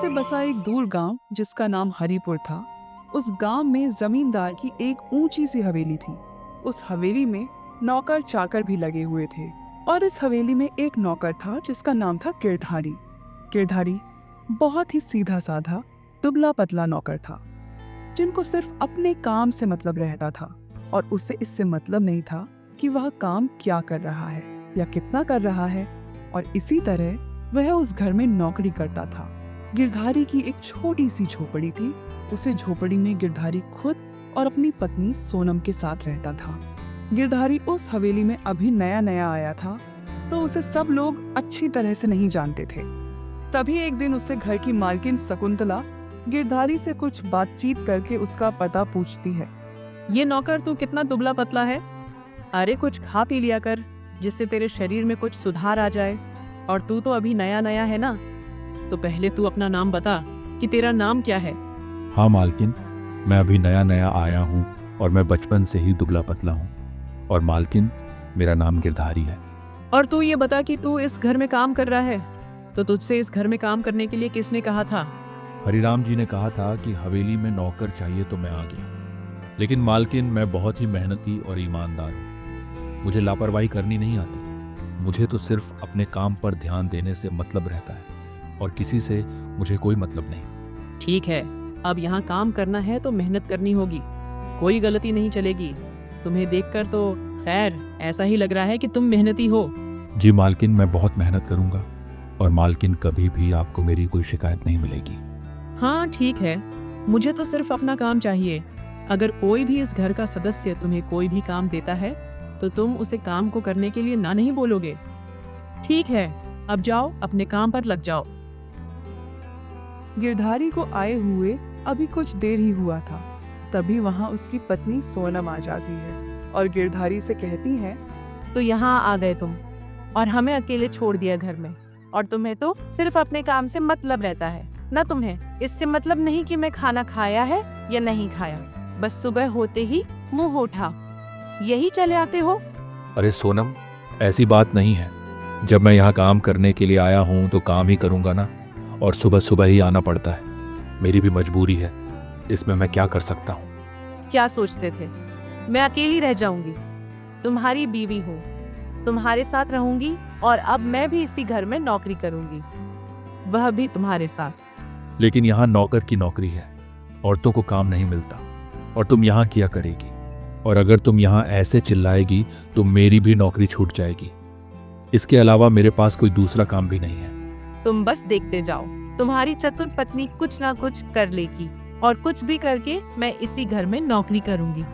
से बसा एक दूर गांव जिसका नाम हरिपुर था। उस गांव में जमींदार की एक ऊंची सी हवेली थी। उस हवेली में नौकर चाकर भी लगे हुए थे और इस हवेली में एक नौकर था जिसका नाम था गिरधारी। गिरधारी बहुत ही सीधा साधा दुबला पतला नौकर था जिनको सिर्फ अपने काम से मतलब रहता था और उसे इससे मतलब नहीं था कि वह काम क्या कर रहा है या कितना कर रहा है। और इसी तरह वह उस घर में नौकरी करता था। गिरधारी की एक छोटी सी झोपड़ी थी। उसे झोपड़ी में गिरधारी खुद और अपनी पत्नी सोनम के साथ रहता था। गिरधारी उस हवेली में अभी नया नया आया था तो उसे सब लोग अच्छी तरह से नहीं जानते थे। तभी एक दिन उससे घर की मालकिन शकुंतला गिरधारी से कुछ बातचीत करके उसका पता पूछती है। ये नौकर तू कितना दुबला पतला है। अरे कुछ खा पी लिया कर जिससे तेरे शरीर में कुछ सुधार आ जाए। और तू तो अभी नया नया है ना, तो पहले तू अपना नाम बता कि तेरा नाम क्या है। हाँ मालकिन, मैं अभी नया नया आया हूँ और मैं बचपन से ही दुबला पतला हूँ। और मालकिन, मेरा नाम गिरधारी है। और तू ये बता कि तू इस घर में काम कर रहा है, तो तुझसे इस घर में काम करने के लिए किसने कहा था। हरिराम जी ने कहा था कि हवेली में नौकर चाहिए तो मैं आ गया। लेकिन मालकिन, मैं बहुत ही मेहनती और ईमानदार हूँ। मुझे लापरवाही करनी नहीं आती। मुझे तो सिर्फ अपने काम पर ध्यान देने से मतलब रहता है और किसी से मुझे कोई मतलब नहीं। ठीक है, अब यहाँ काम करना है तो मेहनत करनी होगी, कोई गलती नहीं चलेगी। तुम्हें देखकर तो खैर ऐसा ही लग रहा है कि तुम मेहनती हो। जी मालकिन, मैं बहुत मेहनत करूँगा और मालकिन कभी भी आपको मेरी कोई शिकायत नहीं मिलेगी। हाँ ठीक है, मुझे तो सिर्फ अपना काम चाहिए। अगर कोई भी इस घर का सदस्य तुम्हें कोई भी काम देता है तो तुम उसे काम को करने के लिए ना नहीं बोलोगे। ठीक है, अब जाओ अपने काम पर लग जाओ। गिरधारी को आए हुए अभी कुछ देर ही हुआ था, तभी वहां उसकी पत्नी सोनम आ जाती है और गिरधारी से कहती है, तो यहाँ आ गए तुम और हमें अकेले छोड़ दिया घर में। और तुम्हें तो सिर्फ अपने काम से मतलब रहता है ना, तुम्हें इससे मतलब नहीं कि मैं खाना खाया है या नहीं खाया। बस सुबह होते ही मुंह उठा यही चले आते हो। अरे सोनम, ऐसी बात नहीं है। जब मैं यहाँ काम करने के लिए आया हूँ तो काम ही करूँगा ना, और सुबह सुबह ही आना पड़ता है। मेरी भी मजबूरी है, इसमें मैं क्या कर सकता हूँ। क्या सोचते थे मैं अकेली रह जाऊंगी? तुम्हारी बीवी हूँ, तुम्हारे साथ रहूंगी और अब मैं भी इसी घर में नौकरी करूंगी, वह भी तुम्हारे साथ। लेकिन यहाँ नौकर की नौकरी है, औरतों को काम नहीं मिलता। और तुम यहाँ क्या करेगी? और अगर तुम यहाँ ऐसे चिल्लाएगी तो मेरी भी नौकरी छूट जाएगी। इसके अलावा मेरे पास कोई दूसरा काम भी नहीं है। तुम बस देखते जाओ, तुम्हारी चतुर पत्नी कुछ ना कुछ कर लेगी और कुछ भी करके मैं इसी घर में नौकरी करूंगी।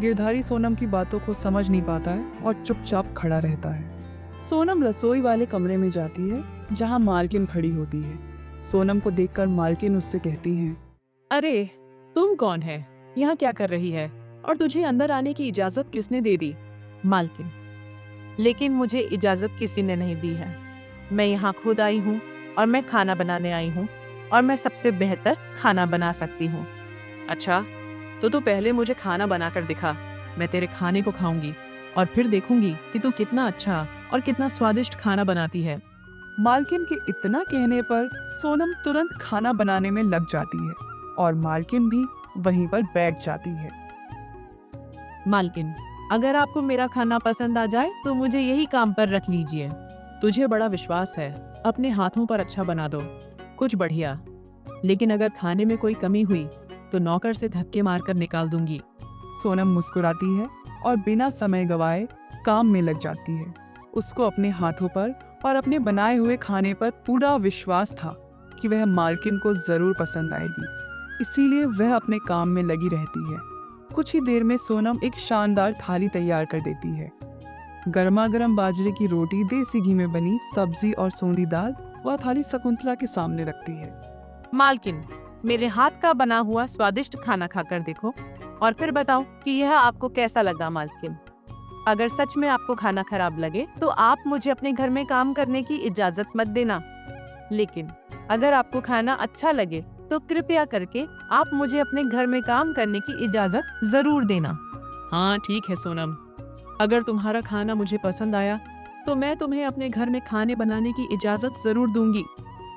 गिरधारी सोनम की बातों को समझ नहीं पाता है और चुपचाप खड़ा रहता है। सोनम रसोई वाले कमरे में जाती है जहाँ मालकिन खड़ी होती है। सोनम को देखकर मालकिन उससे कहती है, अरे तुम कौन है, यहाँ क्या कर रही है और तुझे अंदर आने की इजाजत किसने दे दी। मालकिन, लेकिन मुझे इजाजत किसी ने नहीं दी है। मैं यहाँ खुद आई हूँ और मैं खाना बनाने आई हूँ और मैं सबसे बेहतर खाना बना सकती हूँ। अच्छा, तो तू पहले मुझे खाना बनाकर दिखा। मैं तेरे खाने को खाऊंगी और फिर देखूंगी कि तू कितना अच्छा और कितना स्वादिष्ट खाना बनाती है। मालकिन के इतना कहने पर सोनम तुरंत खाना बनाने में लग जाती है और मालकिन भी वहीं पर बैठ जाती है। मालकिन, अगर आपको मेरा खाना पसंद आ जाए तो मुझे यही काम पर रख लीजिए। तुझे बड़ा विश्वास है, अपने हाथों पर अच्छा बना दो, कुछ बढ़िया। लेकिन अगर खाने में कोई कमी हुई तो नौकर से धक्के मारकर निकाल दूंगी। सोनम मुस्कुराती है और बिना समय गवाए काम में लग जाती है। उसको अपने हाथों पर और अपने बनाए हुए खाने पर पूरा विश्वास था कि वह मालकिन को जरूर पसंद आएगी, इसीलिए वह अपने काम में लगी रहती है। कुछ ही देर में सोनम एक शानदार थाली तैयार कर देती है। गर्मा गर्म बाजरे की रोटी, देसी घी में बनी सब्जी और सोंधी दाल वह थाली शकुंतला के सामने रखती है। मालकिन, मेरे हाथ का बना हुआ स्वादिष्ट खाना खाकर देखो और फिर बताओ कि यह आपको कैसा लगा। मालकिन, अगर सच में आपको खाना खराब लगे तो आप मुझे अपने घर में काम करने की इजाजत मत देना। लेकिन अगर आपको खाना अच्छा लगे तो कृपया करके आप मुझे अपने घर में काम करने की इजाजत जरूर देना। हाँ ठीक है सोनम, अगर तुम्हारा खाना मुझे पसंद आया तो मैं तुम्हें अपने घर में खाने बनाने की इजाजत जरूर दूंगी।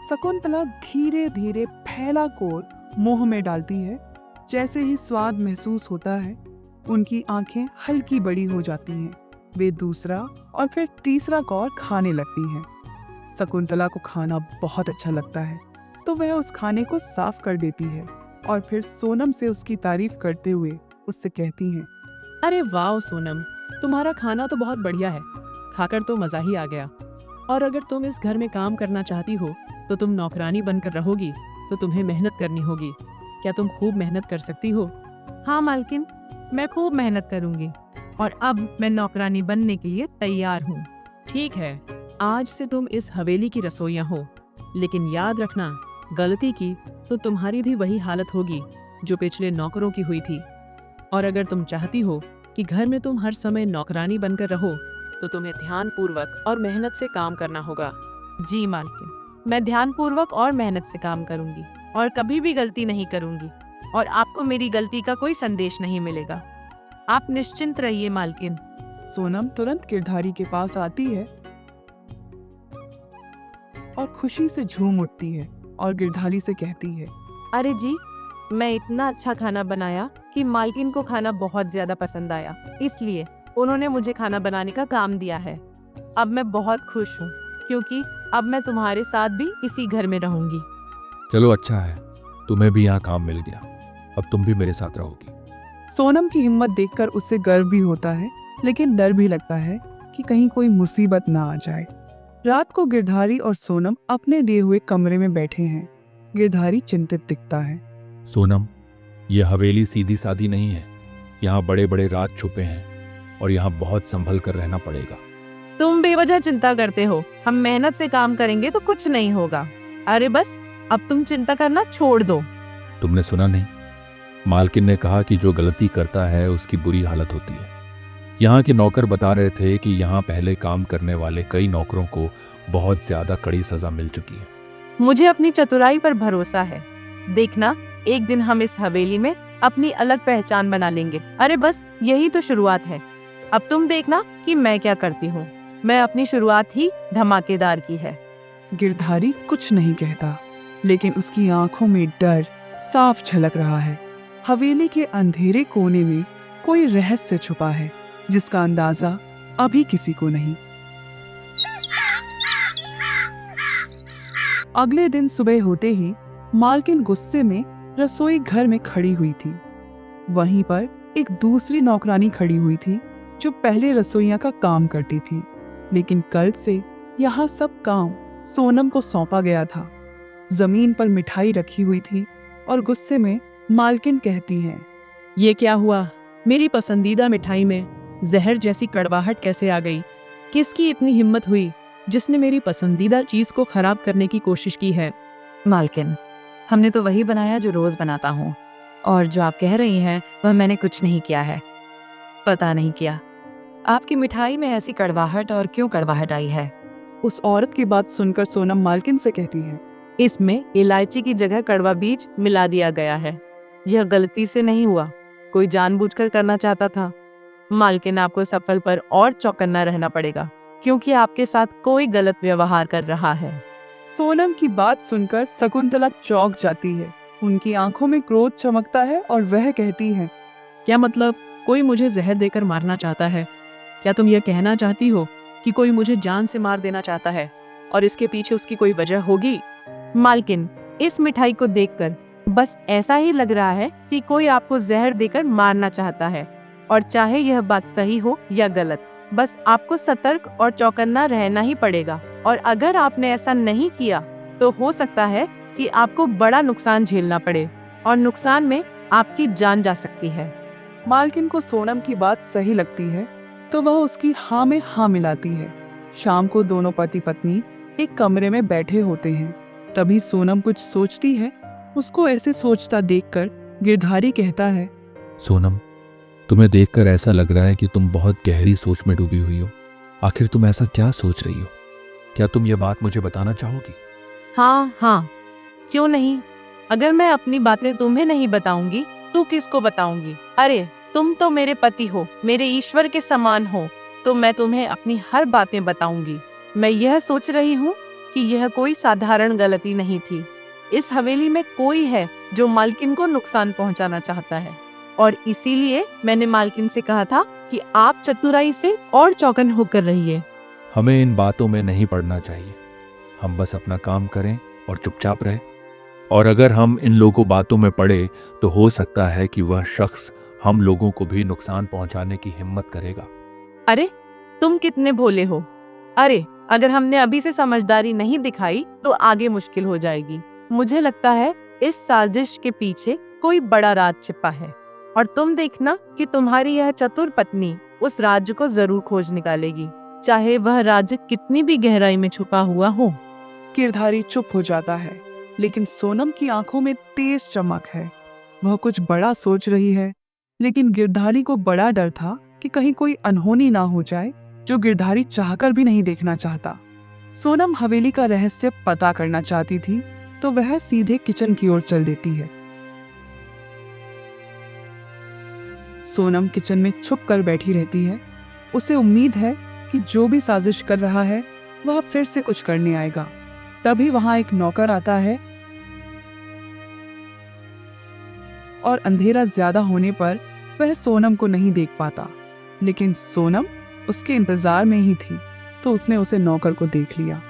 शकुंतला धीरे धीरे फैला कोर मुंह में डालती है। जैसे ही स्वाद महसूस होता है, उनकी आंखें हल्की बड़ी हो जाती हैं। वे दूसरा और फिर तीसरा कौर खाने लगती हैं। शकुंतला को खाना बहुत अच्छा लगता है, तो वह उस खाने को साफ कर देती है और फिर सोनम से उसकी तारीफ करते हुए उससे कहती हैं, अरे वाह सोनम, तुम्हारा खाना तो बहुत बढ़िया है, खाकर तो मज़ा ही आ गया। और अगर तुम इस घर में काम करना चाहती हो तो तुम नौकरानी बनकर रहोगी, तो तुम्हें मेहनत करनी होगी। क्या तुम खूब मेहनत कर सकती हो? हाँ मालकिन, मैं खूब मेहनत करूंगी और अब मैं नौकरानी बनने के लिए तैयार हूँ। ठीक है, आज से तुम इस हवेली की रसोइया हो, लेकिन याद रखना, गलती की तो तुम्हारी भी वही हालत होगी जो पिछले नौकरों की हुई थी। और अगर तुम चाहती हो कि घर में तुम हर समय नौकरानी बनकर रहो, तो तुम्हें ध्यानपूर्वक और मेहनत से काम करना होगा। जी मालकिन, मैं ध्यानपूर्वक और मेहनत से काम करूंगी और कभी भी गलती नहीं करूंगी और आपको मेरी गलती का कोई संदेश नहीं मिलेगा। आप निश्चिंत रहिए मालकिन। सोनम तुरंत गिरधारी के पास आती है और खुशी से झूम उठती है और गिरधारी से कहती है, अरे जी, मैं इतना अच्छा खाना बनाया कि मालकिन को खाना बहुत ज्यादा पसंद आया, इसलिए उन्होंने मुझे खाना बनाने का काम दिया है। अब मैं बहुत खुश हूँ क्योंकि अब मैं तुम्हारे साथ भी इसी घर में रहूंगी। चलो अच्छा है, तुम्हें भी यहाँ काम मिल गया, अब तुम भी मेरे साथ रहोगी। सोनम की हिम्मत देखकर उससे गर्व भी होता है, लेकिन डर भी लगता है कि कहीं कोई मुसीबत ना आ जाए। रात को गिरधारी और सोनम अपने दिए हुए कमरे में बैठे हैं। गिरधारी चिंतित दिखता है। सोनम, ये हवेली सीधी सादी नहीं है, यहाँ बड़े बड़े राज छुपे हैं और यहाँ बहुत संभल कर रहना पड़ेगा। तुम बेवजह चिंता करते हो, हम मेहनत से काम करेंगे तो कुछ नहीं होगा। अरे बस, अब तुम चिंता करना छोड़ दो। तुमने सुना नहीं? मालकिन ने कहा कि जो गलती करता है उसकी बुरी हालत होती है। यहाँ के नौकर बता रहे थे कि यहाँ पहले काम करने वाले कई नौकरों को बहुत ज्यादा कड़ी सजा मिल चुकी है। मुझे अपनी चतुराई पर भरोसा है। देखना, एक दिन हम इस हवेली में अपनी अलग पहचान बना लेंगे। अरे बस, यही तो शुरुआत है। अब तुम देखना कि मैं क्या करती हूँ। मैं अपनी शुरुआत ही धमाकेदार की है। गिरधारी कुछ नहीं कहता, लेकिन उसकी आंखों में डर साफ झलक रहा है। हवेली के अंधेरे कोने में कोई रहस्य छुपा है, जिसका अंदाजा अभी किसी को नहीं। अगले दिन सुबह होते ही मालकिन गुस्से में रसोई घर में खड़ी हुई थी। वहीं पर एक दूसरी नौकरानी खड़ी हुई थी जो पहले रसोइया का काम करती थी, लेकिन कल से यहाँ सब काम सोनम को सौंपा गया था। जमीन पर मिठाई रखी हुई थी और गुस्से में मालकिन कहती है, ये क्या हुआ? मेरी पसंदीदा मिठाई में जहर जैसी कड़वाहट कैसे आ गई? किसकी इतनी हिम्मत हुई जिसने मेरी पसंदीदा चीज को खराब करने की कोशिश की है? मालकिन, हमने तो वही बनाया जो रोज बनाता हूँ, और जो आप कह रही हैं वह मैंने कुछ नहीं किया है। पता नहीं किया आपकी मिठाई में ऐसी कड़वाहट और क्यों कड़वाहट आई है। उस औरत की बात सुनकर सोनम मालकिन से कहती है, इसमें इलायची की जगह कड़वा बीज मिला दिया गया है। यह गलती से नहीं हुआ, कोई जानबूझकर करना चाहता था। मालकिन, आपको सफल पर और चौकन्ना रहना पड़ेगा क्योंकि आपके साथ कोई गलत व्यवहार कर रहा है। सोनम की बात सुनकर शकुंतला चौंक जाती है। उनकी आंखों में क्रोध चमकता है और वह कहती है, क्या मतलब कोई मुझे जहर देकर मारना चाहता है? क्या तुम यह कहना चाहती हो कि कोई मुझे जान से मार देना चाहता है और इसके पीछे उसकी कोई वजह होगी? मालकिन, इस मिठाई को देखकर बस ऐसा ही लग रहा है कि कोई आपको जहर देकर मारना चाहता है, और चाहे यह बात सही हो या गलत, बस आपको सतर्क और चौकन्ना रहना ही पड़ेगा। और अगर आपने ऐसा नहीं किया तो हो सकता है कि आपको बड़ा नुकसान झेलना पड़े और नुकसान में आपकी जान जा सकती है। मालकिन को सोनम की बात सही लगती है तो वह उसकी हाँ में हाँ मिलाती है। शाम को दोनों पति पत्नी एक कमरे में बैठे होते हैं। तभी सोनम कुछ सोचती है। उसको ऐसे सोचता देखकर गिरधारी कहता है, सोनम, तुम्हें देखकर ऐसा लग रहा है कि तुम बहुत गहरी सोच में डूबी हुई हो। आखिर तुम ऐसा क्या सोच रही हो? क्या तुम ये बात मुझे बताना चाहोगी? हाँ हाँ, क्यों नहीं। अगर मैं अपनी बातें तुम्हें नहीं बताऊंगी तो किसको बताऊंगी? अरे, तुम तो मेरे पति हो, मेरे ईश्वर के समान हो, तो मैं तुम्हें अपनी हर बातें बताऊंगी। मैं यह सोच रही हूँ कि यह कोई साधारण गलती नहीं थी। इस हवेली में कोई है जो मालकिन को नुकसान पहुंचाना चाहता है, और इसीलिए मैंने मालकिन से कहा था कि आप चतुराई से और चौकन होकर रहिए। हमें इन बातों में नहीं पड़ना चाहिए। हम बस अपना काम करें और चुपचाप रहें। और अगर हम इन लोगों बातों में पड़े तो हो सकता है कि वह शख्स हम लोगों को भी नुकसान पहुंचाने की हिम्मत करेगा। अरे तुम कितने भोले हो। अरे अगर हमने अभी से समझदारी नहीं दिखाई तो आगे मुश्किल हो जाएगी। मुझे लगता है इस साजिश के पीछे कोई बड़ा राज छिपा है, और तुम देखना कि तुम्हारी यह चतुर पत्नी उस राज्य को जरूर खोज निकालेगी, चाहे वह राज्य कितनी भी गहराई में छुपा हुआ हो। गिरधारी चुप हो जाता है, लेकिन सोनम की आंखों में तेज चमक है। वह कुछ बड़ा सोच रही है, लेकिन गिरधारी को बड़ा डर था कि कहीं कोई अनहोनी ना हो जाए जो गिरधारी चाहकर भी नहीं देखना चाहता। सोनम हवेली का रहस्य पता करना चाहती थी, तो वह सीधे किचन की ओर चल देती है। सोनम किचन में छुप कर बैठी रहती है। उसे उम्मीद है कि जो भी साजिश कर रहा है वह फिर से कुछ करने आएगा। तभी वहां एक नौकर आता है, और अंधेरा ज्यादा होने पर वह सोनम को नहीं देख पाता, लेकिन सोनम उसके इंतजार में ही थी, तो उसने उसे नौकर को देख लिया।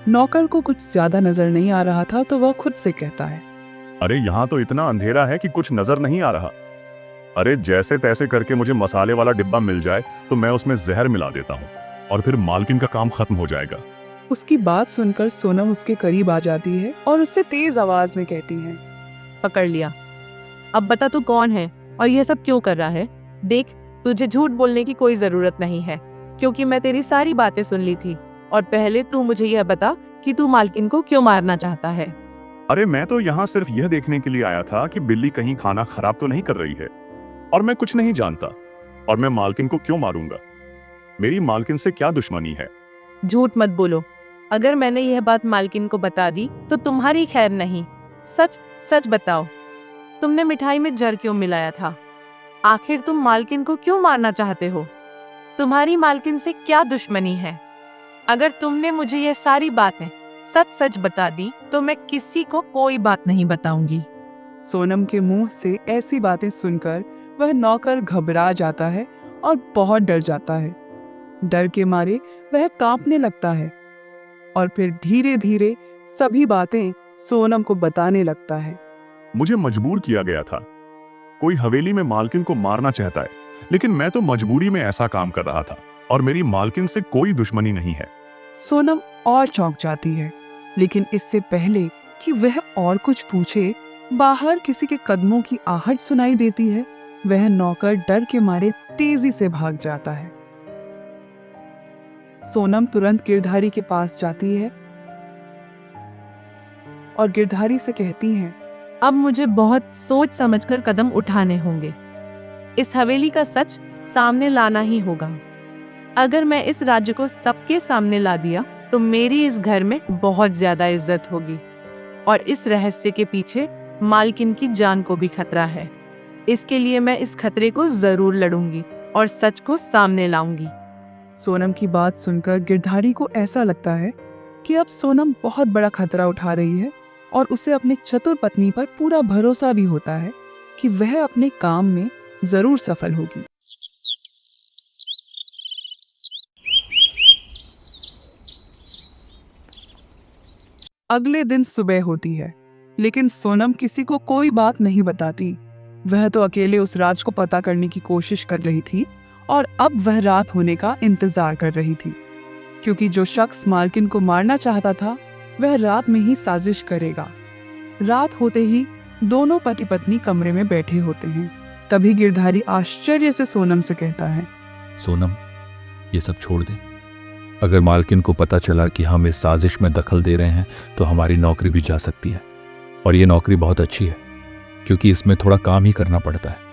नौकर को कुछ ज्यादा नजर नहीं आ रहा था, तो वह खुद से कहता है, अरे यहाँ तो इतना अंधेरा है कि कुछ नजर नहीं आ रहा। अरे जैसे तैसे करके मुझे मसाले वाला डिब्बा मिल जाए तो मैं उसमें जहर मिला देता हूँ और फिर मालकिन का काम खत्म हो जाएगा। उसकी बात सुनकर सोनम उसके करीब आ जाती है और उससे तेज आवाज में कहती है, पकड़ लिया। अब बता तू कौन है और यह सब क्यों कर रहा है। देख, तुझे झूठ बोलने की कोई जरूरत नहीं है, क्योंकि मैं तेरी सारी बातें सुन ली थी। और पहले तू मुझे यह बता कि तू मालकिन को क्यों मारना चाहता है। अरे मैं तो यहाँ सिर्फ यह देखने के लिए आया था कि बिल्ली कहीं खाना खराब तो नहीं कर रही है, और मैं कुछ नहीं जानता, और मैं मालकिन को क्यों मारूंगा। मेरी मालकिन से क्या दुश्मनी है। झूठ मत बोलो। अगर मैंने यह बात मालकिन को बता दी तो तुम्हारी खैर नहीं। सच सच बताओ, तुमने मिठाई में जहर क्यों मिलाया था। आखिर तुम मालकिन को क्यों मारना चाहते हो। तुम्हारी मालकिन से क्या दुश्मनी है। अगर तुमने मुझे ये सारी बातें सच सच बता दी तो मैं किसी को कोई बात नहीं बताऊंगी। सोनम के मुंह से ऐसी बातें सुनकर वह नौकर घबरा जाता है और बहुत डर जाता है। डर के मारे वह कांपने लगता है, और फिर धीरे धीरे सभी बातें सोनम को बताने लगता है। मुझे मजबूर किया गया था। कोई हवेली में मालकिन को मारना चाहता है, लेकिन मैं तो मजबूरी में ऐसा काम कर रहा था, और मेरी मालकिन से कोई दुश्मनी नहीं है। सोनम और चौंक जाती है, लेकिन इससे पहले कि वह और कुछ पूछे, बाहर किसी के कदमों की आहट सुनाई देती है। वह नौकर डर के मारे तेजी से भाग जाता है। सोनम तुरंत गिरधारी के पास जाती है और गिरधारी से कहती है, अब मुझे बहुत सोच समझकर कदम उठाने होंगे। इस हवेली का सच सामने लाना ही होगा। अगर मैं इस राज्य को सबके सामने ला दिया तो मेरी इस घर में बहुत ज्यादा इज्जत होगी, और इस रहस्य के पीछे मालकिन की जान को भी खतरा है। इसके लिए मैं इस खतरे को जरूर लड़ूंगी और सच को सामने लाऊंगी। सोनम की बात सुनकर गिरधारी को ऐसा लगता है कि अब सोनम बहुत बड़ा खतरा उठा रही है, और उसे अपनी चतुर पत्नी पर पूरा भरोसा भी होता है कि वह अपने काम में जरूर सफल होगी। अगले दिन सुबह होती है, लेकिन सोनम किसी को कोई बात नहीं बताती। वह तो अकेले उस राज को पता करने की कोशिश कर रही थी, और अब वह रात होने का इंतजार कर रही थी, क्योंकि जो शख्स मालकिन को मारना चाहता था वह रात में ही साजिश करेगा। रात होते ही दोनों पति पत्नी कमरे में बैठे होते हैं। तभी गिरधारी आश्चर्य से सोनम से कहता है, सोनम, ये सब छोड़ दे। अगर मालकिन को पता चला कि हम इस साजिश में दखल दे रहे हैं तो हमारी नौकरी भी जा सकती है, और ये नौकरी बहुत अच्छी है क्योंकि इसमें थोड़ा काम ही करना पड़ता है।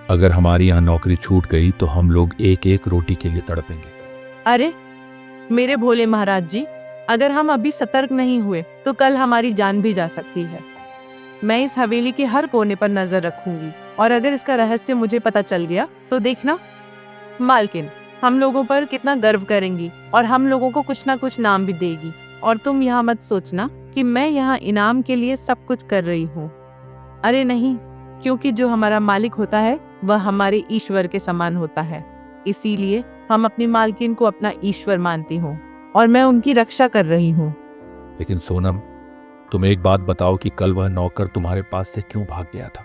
अगर हमारी यहाँ नौकरी छूट गई तो हम लोग एक एक रोटी के लिए तड़पेंगे। अरे मेरे भोले महाराज जी, अगर हम अभी सतर्क नहीं हुए तो कल हमारी जान भी जा सकती है। मैं इस हवेली के हर कोने पर नजर रखूंगी, और अगर इसका रहस्य मुझे पता चल गया तो देखना, मालकिन हम लोगों पर कितना गर्व करेंगी और हम लोगों को कुछ ना कुछ नाम भी देगी। और तुम यहाँ मत सोचना कि मैं यहाँ इनाम के लिए सब कुछ कर रही हूँ। अरे नहीं, क्योंकि जो हमारा मालिक होता है वह हमारे ईश्वर के समान होता है। इसीलिए हम अपनी मालकिन को अपना ईश्वर मानती हूँ और मैं उनकी रक्षा कर रही हूँ। लेकिन सोनम, तुम एक बात बताओ कि कल वह नौकर तुम्हारे पास से क्यों भाग गया था?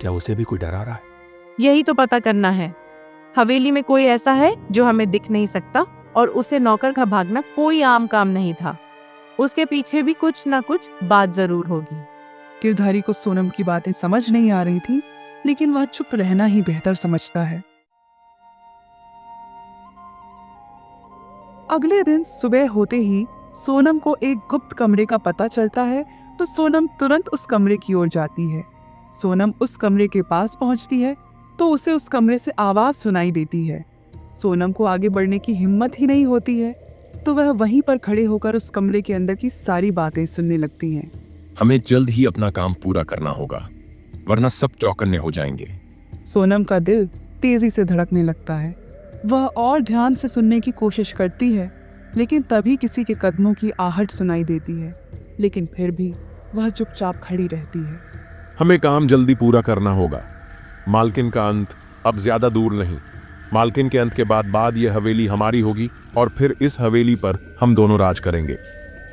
क्या उसे भी कोई डरा रहा है? यही तो पता करना है। हवेली में कोई ऐसा है जो हमें दिख नहीं सकता, और उसे नौकर का भागना कोई आम काम नहीं था। उसके पीछे भी कुछ ना कुछ बात जरूर होगी। गिरधारी को सोनम की बातें समझ नहीं आ रही थी, लेकिन वह चुप रहना ही बेहतर समझता है। अगले दिन सुबह होते ही सोनम को एक गुप्त कमरे का पता चलता है, तो सोनम तुरंत उस कमरे की ओर जाती है। सोनम उस कमरे के पास पहुंचती है तो उसे उस कमरे से आवाज सुनाई देती है। सोनम को आगे बढ़ने की हिम्मत ही नहीं होती है, तो वह वहीं पर खड़े होकर उस कमरे के अंदर की सारी बातें सुनने लगती हैं। हमें जल्द ही अपना काम पूरा करना होगा, वरना सब चौकन्ने हो जाएंगे। सोनम का दिल तेजी से धड़कने लगता है। वह और ध्यान से सुनने की कोशिश करती है, लेकिन तभी किसी के कदमों की आहट सुनाई देती है। लेकिन फिर भी वह चुपचाप खड़ी रहती है। हमें काम जल्दी पूरा करना होगा। मालकिन का अंत अब ज्यादा दूर नहीं। मालकिन के अंत के बाद ये हवेली हमारी होगी और फिर इस हवेली पर हम दोनों राज करेंगे।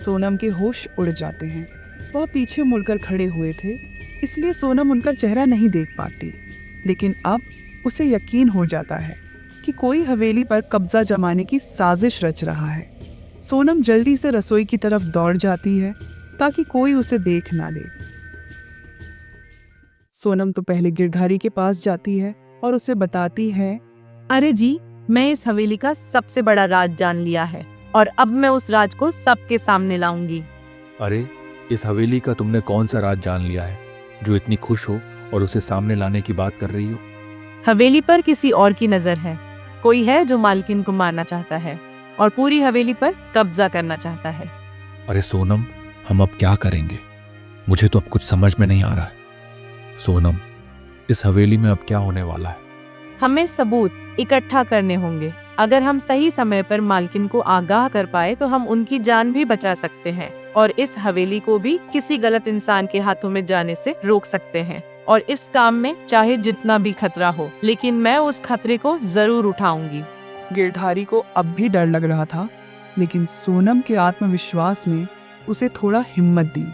सोनम के होश उड़ जाते हैं। वह पीछे मुड़कर खड़े हुए थे, इसलिए सोनम उनका चेहरा नहीं देख पाती। लेकिन अब उसे यकीन हो जाता है कि कोई हवेली पर कब्जा जमाने की साजिश रच रहा है। सोनम जल्दी से रसोई की तरफ दौड़ जाती है ताकि कोई उसे देख ना ले। सोनम तो पहले गिरधारी के पास जाती है और उसे बताती है, अरे जी, मैं इस हवेली का सबसे बड़ा राज जान लिया है और अब मैं उस राज को सबके सामने लाऊंगी। अरे, इस हवेली का तुमने कौन सा राज जान लिया है जो इतनी खुश हो और उसे सामने लाने की बात कर रही हो? हवेली पर किसी और की नजर है। कोई है जो मालकिन को मारना चाहता है और पूरी हवेली पर कब्जा करना चाहता है। अरे सोनम, हम अब क्या करेंगे? मुझे तो अब कुछ समझ में नहीं आ रहा है। सोनम, इस हवेली में अब क्या होने वाला है? हमें सबूत इकट्ठा करने होंगे। अगर हम सही समय पर मालकिन को आगाह कर पाए तो हम उनकी जान भी बचा सकते हैं और इस हवेली को भी किसी गलत इंसान के हाथों में जाने से रोक सकते हैं। और इस काम में चाहे जितना भी खतरा हो, लेकिन मैं उस खतरे को जरूर उठाऊंगी। गिरधारी को अब भी डर लग रहा था, लेकिन सोनम के आत्मविश्वास ने उसे थोड़ा हिम्मत दी।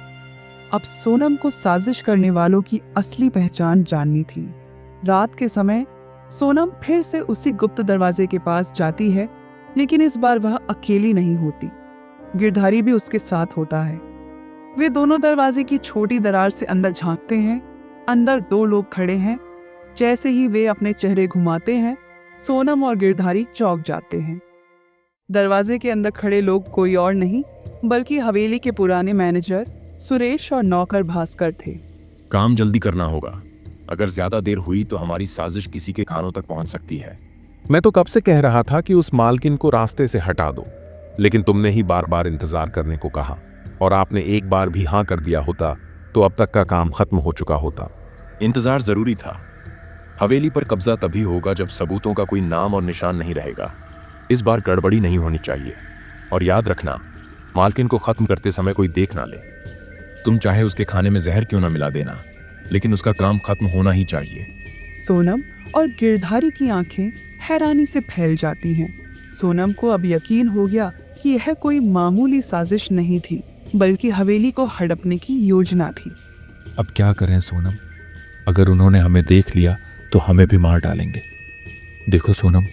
अब सोनम को साजिश करने वालों की असली पहचान जाननी थी। रात के समय सोनम फिर से उसी गुप्त दरवाजे के पास जाती है, लेकिन इस बार वह अकेली नहीं होती। गिरधारी भी उसके साथ होता है। वे दोनों दरवाजे की छोटी दरार से अंदर झांकते हैं। अंदर दो लोग खड़े हैं। जैसे ही वे अपने चेहरे घुमाते हैं, सोनम और गिरधारी चौंक जाते हैं। दरवाजे के अंदर खड़े लोग कोई और नहीं बल्कि हवेली के पुराने मैनेजर सुरेश और नौकर भास्कर थे। काम जल्दी करना होगा। अगर ज्यादा देर हुई तो हमारी साजिश किसी के कानों तक पहुंच सकती है। मैं तो कब से कह रहा था कि उस मालकिन को रास्ते से हटा दो, लेकिन तुमने ही बार बार इंतजार करने को कहा और आपने एक बार भी हाँ कर दिया होता तो अब तक का काम खत्म हो चुका होता। इंतजार जरूरी था। हवेली पर कब्जा तभी होगा जब सबूतों का कोई नाम और निशान नहीं रहेगा। इस बार गड़बड़ी नहीं होनी चाहिए। और याद रखना, मालकिन को खत्म करते समय कोई देख ना ले। तुम चाहे उसके खाने में जहर क्यों ना मिला देना, लेकिन उसका काम खत्म होना ही चाहिए। सोनम और गिरधारी की आंखें हैरानी से फैल जाती हैं। सोनम को अब यकीन हो गया कि यह कोई मामूली साजिश नहीं थी, बल्कि हवेली को हड़पने की योजना थी। अब क्या करें सोनम? अगर उन्होंने हमें देख लिया तो हमें भी मार डालेंगे। देखो सोनम,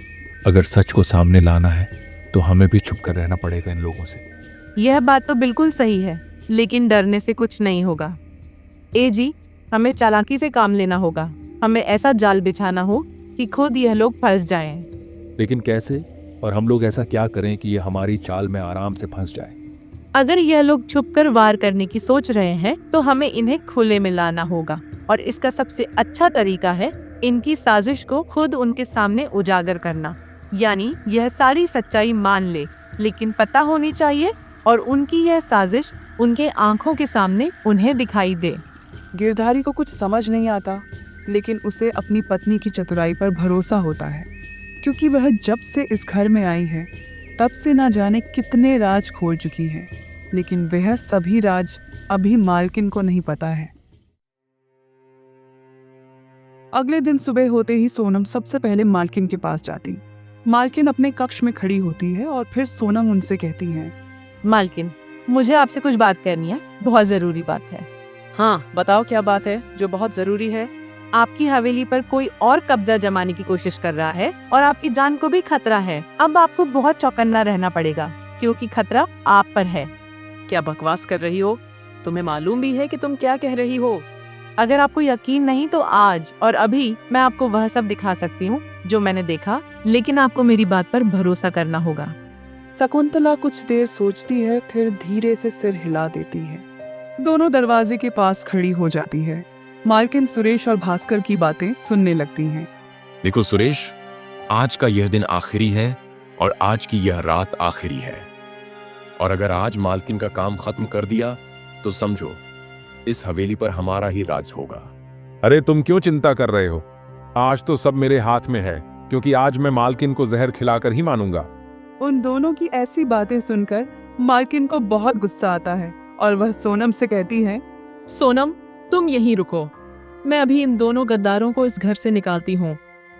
अगर सच को सामने लाना है तो हमें भी छुप कर रहना पड़ेगा इन लोगों से। यह बात तो बिल्कुल सही है, लेकिन डरने से कुछ नहीं होगा। ए जी, हमें चालाकी से काम लेना होगा। हमें ऐसा जाल बिछाना हो कि खुद यह लोग फंस जाएं। लेकिन कैसे? और हम लोग ऐसा क्या करें कि ये हमारी चाल में आराम से फंस जाए? अगर यह लोग छुपकर वार करने की सोच रहे हैं तो हमें इन्हें खुले में लाना होगा, और इसका सबसे अच्छा तरीका है इनकी साजिश को खुद उनके सामने उजागर करना। यानी यह सारी सच्चाई मान ले, लेकिन पता होनी चाहिए और उनकी यह साजिश उनके आंखों के सामने उन्हें दिखाई दे। गिरधारी को कुछ समझ नहीं आता, लेकिन उसे अपनी पत्नी की चतुराई पर भरोसा होता है, क्योंकि वह जब से इस घर में आई है तब से ना जाने कितने राज खोल चुकी है। लेकिन वह सभी राज अभी मालकिन को नहीं पता है। अगले दिन सुबह होते ही सोनम सबसे पहले मालकिन के पास जाती। मालकिन अपने कक्ष में खड़ी होती है और फिर सोनम उनसे कहती है, मालकिन, मुझे आपसे कुछ बात करनी है, बहुत जरूरी बात है। हाँ, बताओ क्या बात है जो बहुत जरूरी है। आपकी हवेली पर कोई और कब्जा जमाने की कोशिश कर रहा है और आपकी जान को भी खतरा है। अब आपको बहुत चौकन्ना रहना पड़ेगा क्योंकि खतरा आप पर है। क्या बकवास कर रही हो? तुम्हें मालूम भी है कि तुम क्या कह रही हो? अगर आपको यकीन नहीं तो आज और अभी मैं आपको वह सब दिखा सकती हूँ जो मैंने देखा, लेकिन आपको मेरी बात पर भरोसा करना होगा। शकुंतला कुछ देर सोचती है, फिर धीरे से सिर हिला देती है। दोनों दरवाजे के पास खड़ी हो जाती है। मालकिन सुरेश और भास्कर की बातें सुनने लगती हैं। देखो सुरेश, आज का यह दिन आखिरी है और आज की यह रात आखिरी है। और अगर आज मालकिन का काम खत्म कर दिया तो समझो इस हवेली पर हमारा ही राज होगा। अरे तुम क्यों चिंता कर रहे हो? आज तो सब मेरे हाथ में है, क्योंकि आज मैं मालकिन को जहर खिलाकर ही मानूंगा। उन दोनों की ऐसी बातें सुनकर मालकिन को बहुत गुस्सा आता है और वह सोनम से कहती है, सोनम, तुम यहीं रुको, मैं अभी इन दोनों गद्दारों को इस घर से निकालती हूँ।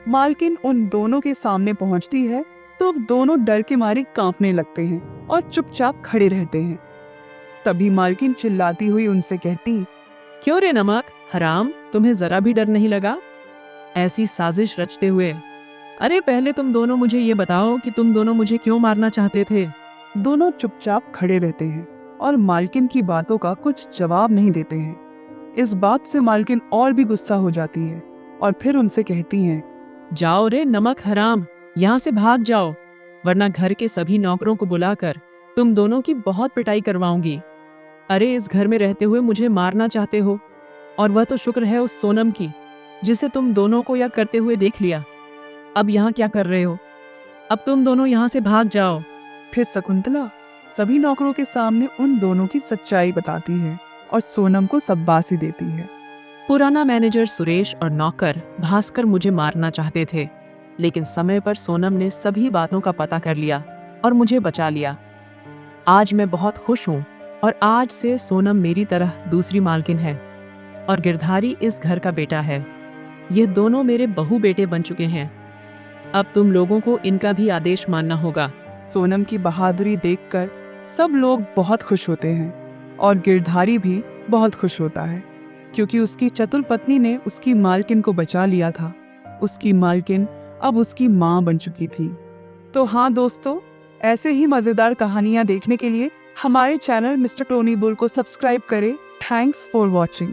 मालकिन उन दोनों के सामने पहुंचती है तो दोनों डर के मारे कांपने लगते हैं और चुपचाप खड़े रहते हैं। तभी मालकिन चिल्लाती हुई उनसे कहती, क्यों रे नमक हराम, तुम्हें जरा भी डर नहीं लगा ऐसी साजिश रचते हुए? अरे पहले तुम दोनों मुझे ये बताओ कि तुम दोनों मुझे क्यों मारना चाहते थे? दोनों चुपचाप खड़े रहते हैं और मालकिन की बातों का कुछ जवाब नहीं देते हैं। इस बात से मालकिन और भी गुस्सा हो जाती है और फिर उनसे कहती हैं, जाओ रे नमक हराम, यहाँ से भाग जाओ, वरना घर के सभी नौकरों को बुलाकर तुम दोनों की बहुत पिटाई करवाऊंगी। अरे इस घर में रहते हुए मुझे मारना चाहते हो, और वह तो शुक्र है उस सोनम की जिसे तुम दोनों को यह करते हुए देख लिया। अब यहाँ क्या कर रहे हो? अब तुम दोनों यहाँ से भाग जाओ। फिर शकुंतला सभी नौकरों के सामने उन दोनों की सच्चाई बताती है और सोनम को शाबाशी देती है। पुराना मैनेजर सुरेश और नौकर भास्कर मुझे मारना चाहते थे, लेकिन समय पर सोनम ने सभी बातों का पता कर लिया और मुझे बचा लिया। आज मैं बहुत खुश हूँ और आज से सोनम मेरी तरह दूसरी मालकिन है और गिरधारी इस घर का बेटा है। ये दोनों मेरे बहू बेटे बन चुके हैं। अब तुम लोगों को इनका भी आदेश मानना होगा। सोनम की बहादुरी देखकर सब लोग बहुत खुश होते हैं और गिरधारी भी बहुत खुश होता है, क्योंकि उसकी चतुर पत्नी ने उसकी मालकिन को बचा लिया था। उसकी मालकिन अब उसकी माँ बन चुकी थी। तो हाँ दोस्तों, ऐसे ही मज़ेदार कहानियाँ देखने के लिए हमारे चैनल मिस्टर टोनी बुल को सब्सक्राइब करें। Thanks for watching.